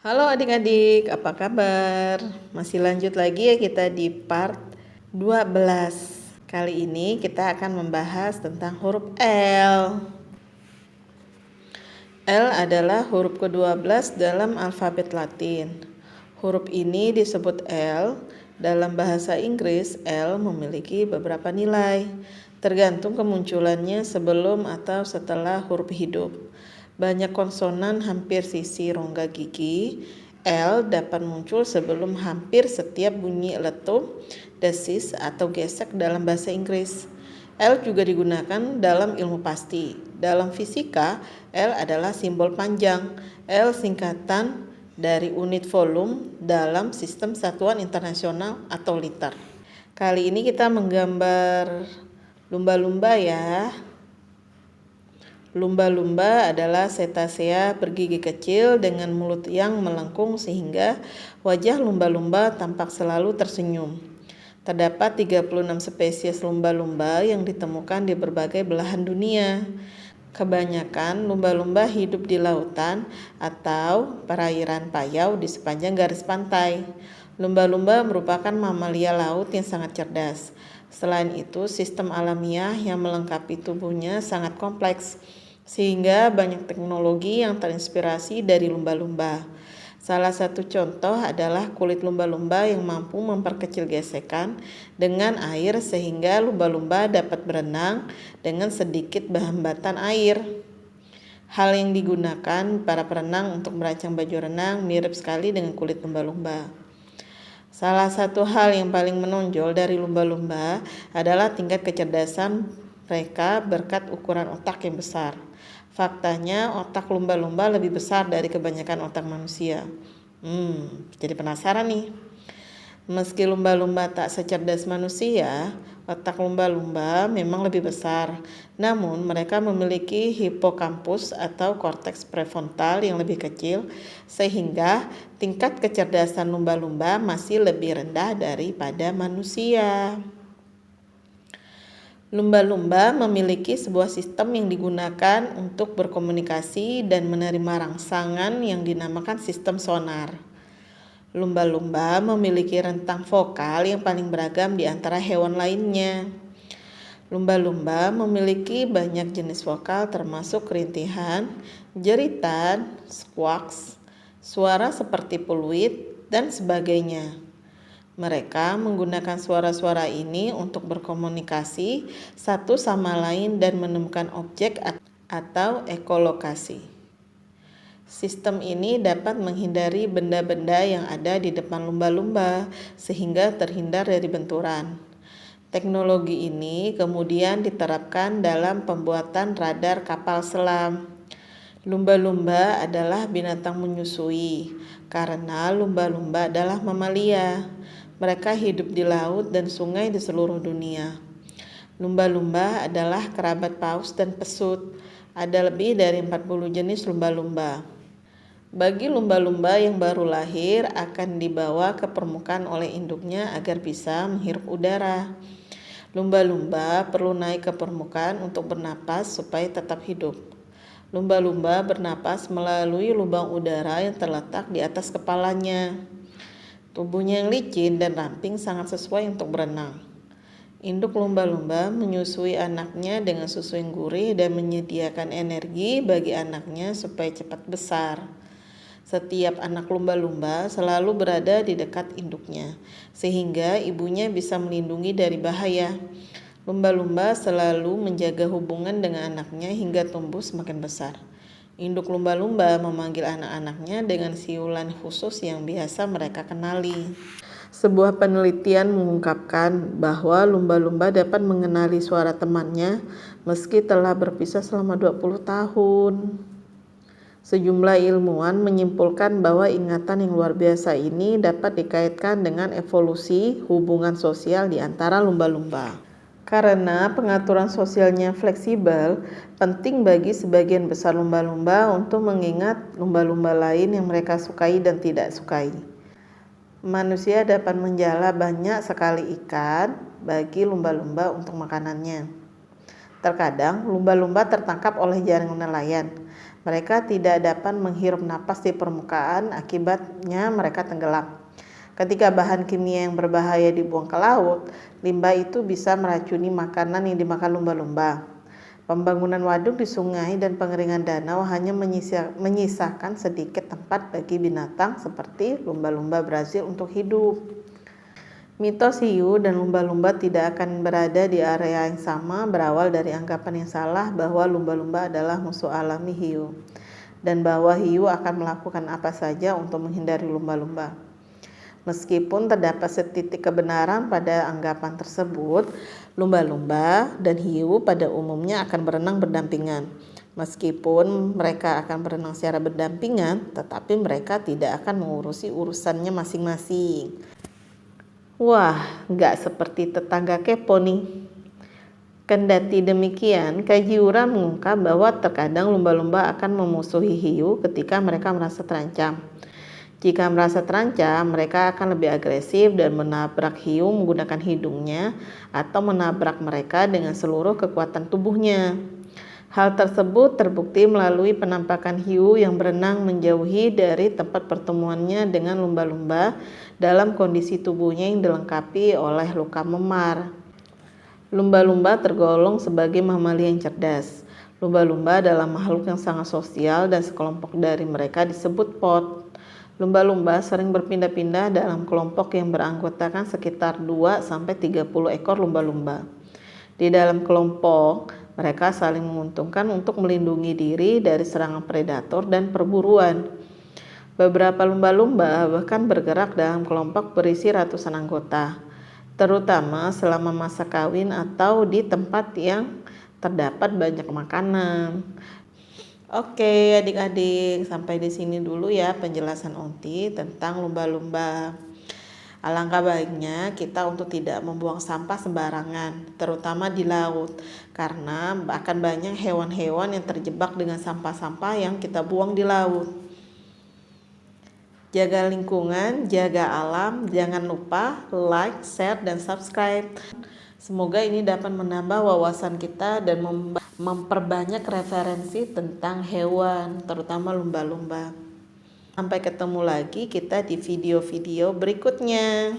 Halo adik-adik, apa kabar? Masih lanjut lagi ya kita di part 12. Kali ini kita akan membahas tentang huruf L. L adalah huruf ke-12 dalam alfabet Latin. Huruf ini disebut L. Dalam bahasa Inggris, L memiliki beberapa nilai, tergantung kemunculannya sebelum atau setelah huruf hidup. Banyak konsonan hampir sisi rongga gigi. L dapat muncul sebelum hampir setiap bunyi letup, desis, atau gesek dalam bahasa Inggris. L juga digunakan dalam ilmu pasti. Dalam fisika, L adalah simbol panjang. L singkatan dari unit volume dalam sistem satuan internasional atau liter. Kali ini kita menggambar lumba-lumba ya. Lumba-lumba adalah cetacea bergigi kecil dengan mulut yang melengkung sehingga wajah lumba-lumba tampak selalu tersenyum. Terdapat 36 spesies lumba-lumba yang ditemukan di berbagai belahan dunia. Kebanyakan lumba-lumba hidup di lautan atau perairan payau di sepanjang garis pantai. Lumba-lumba merupakan mamalia laut yang sangat cerdas. Selain itu, sistem alamiah yang melengkapi tubuhnya sangat kompleks, sehingga banyak teknologi yang terinspirasi dari lumba-lumba. Salah satu contoh adalah kulit lumba-lumba yang mampu memperkecil gesekan dengan air sehingga lumba-lumba dapat berenang dengan sedikit hambatan air. Hal yang digunakan para perenang untuk merancang baju renang mirip sekali dengan kulit lumba-lumba. Salah satu hal yang paling menonjol dari lumba-lumba adalah tingkat kecerdasan mereka berkat ukuran otak yang besar. Faktanya, otak lumba-lumba lebih besar dari kebanyakan otak manusia. Jadi penasaran nih. Meski lumba-lumba tak secerdas manusia, otak lumba-lumba memang lebih besar. Namun, mereka memiliki hipokampus atau korteks prefrontal yang lebih kecil, sehingga tingkat kecerdasan lumba-lumba masih lebih rendah daripada manusia. Lumba-lumba memiliki sebuah sistem yang digunakan untuk berkomunikasi dan menerima rangsangan yang dinamakan sistem sonar. Lumba-lumba memiliki rentang vokal yang paling beragam di antara hewan lainnya. Lumba-lumba memiliki banyak jenis vokal termasuk rintihan, jeritan, squawks, suara seperti peluit, dan sebagainya. Mereka menggunakan suara-suara ini untuk berkomunikasi satu sama lain dan menemukan objek atau ekolokasi. Sistem ini dapat menghindari benda-benda yang ada di depan lumba-lumba sehingga terhindar dari benturan. Teknologi ini kemudian diterapkan dalam pembuatan radar kapal selam. Lumba-lumba adalah binatang menyusui karena lumba-lumba adalah mamalia. Mereka hidup di laut dan sungai di seluruh dunia. Lumba-lumba adalah kerabat paus dan pesut. Ada lebih dari 40 jenis lumba-lumba. Bagi lumba-lumba yang baru lahir akan dibawa ke permukaan oleh induknya agar bisa menghirup udara. Lumba-lumba perlu naik ke permukaan untuk bernapas supaya tetap hidup. Lumba-lumba bernapas melalui lubang udara yang terletak di atas kepalanya. Tubuhnya yang licin dan ramping sangat sesuai untuk berenang. Induk lumba-lumba menyusui anaknya dengan susu yang gurih dan menyediakan energi bagi anaknya supaya cepat besar. Setiap anak lumba-lumba selalu berada di dekat induknya, sehingga ibunya bisa melindungi dari bahaya. Lumba-lumba selalu menjaga hubungan dengan anaknya hingga tumbuh semakin besar. Induk lumba-lumba memanggil anak-anaknya dengan siulan khusus yang biasa mereka kenali. Sebuah penelitian mengungkapkan bahwa lumba-lumba dapat mengenali suara temannya meski telah berpisah selama 20 tahun. Sejumlah ilmuwan menyimpulkan bahwa ingatan yang luar biasa ini dapat dikaitkan dengan evolusi hubungan sosial di antara lumba-lumba. Karena pengaturan sosialnya fleksibel, penting bagi sebagian besar lumba-lumba untuk mengingat lumba-lumba lain yang mereka sukai dan tidak sukai. Manusia dapat menjala banyak sekali ikan bagi lumba-lumba untuk makanannya. Terkadang lumba-lumba tertangkap oleh jaring nelayan. Mereka tidak dapat menghirup napas di permukaan, akibatnya mereka tenggelam. Ketika bahan kimia yang berbahaya dibuang ke laut, limbah itu bisa meracuni makanan yang dimakan lumba-lumba. Pembangunan waduk di sungai dan pengeringan danau hanya menyisakan sedikit tempat bagi binatang seperti lumba-lumba Brazil untuk hidup. Mitos hiu dan lumba-lumba tidak akan berada di area yang sama berawal dari anggapan yang salah bahwa lumba-lumba adalah musuh alami hiu, dan bahwa hiu akan melakukan apa saja untuk menghindari lumba-lumba. Meskipun terdapat setitik kebenaran pada anggapan tersebut, lumba-lumba dan hiu pada umumnya akan berenang berdampingan. Meskipun mereka akan berenang secara berdampingan, tetapi mereka tidak akan mengurusi urusannya masing-masing. Wah, nggak seperti tetangga kepo nih. Kendati demikian, Kajiura mengungkap bahwa terkadang lumba-lumba akan memusuhi hiu ketika mereka merasa terancam. Jika merasa terancam, mereka akan lebih agresif dan menabrak hiu menggunakan hidungnya atau menabrak mereka dengan seluruh kekuatan tubuhnya. Hal tersebut terbukti melalui penampakan hiu yang berenang menjauhi dari tempat pertemuannya dengan lumba-lumba dalam kondisi tubuhnya yang dilengkapi oleh luka memar. Lumba-lumba tergolong sebagai mamalia yang cerdas. Lumba-lumba adalah makhluk yang sangat sosial dan sekelompok dari mereka disebut pod. Lumba-lumba sering berpindah-pindah dalam kelompok yang beranggotakan sekitar 2-30 ekor lumba-lumba. Di dalam kelompok, mereka saling menguntungkan untuk melindungi diri dari serangan predator dan perburuan. Beberapa lumba-lumba bahkan bergerak dalam kelompok berisi ratusan anggota, terutama selama masa kawin atau di tempat yang terdapat banyak makanan. Oke adik-adik, sampai di sini dulu ya penjelasan Onti tentang lumba-lumba. Alangkah baiknya kita untuk tidak membuang sampah sembarangan, terutama di laut, karena akan banyak hewan-hewan yang terjebak dengan sampah-sampah yang kita buang di laut. Jaga lingkungan, jaga alam, jangan lupa like, share, dan subscribe. Semoga ini dapat menambah wawasan kita dan memperbanyak referensi tentang hewan, terutama lumba-lumba. Sampai ketemu lagi kita di video-video berikutnya.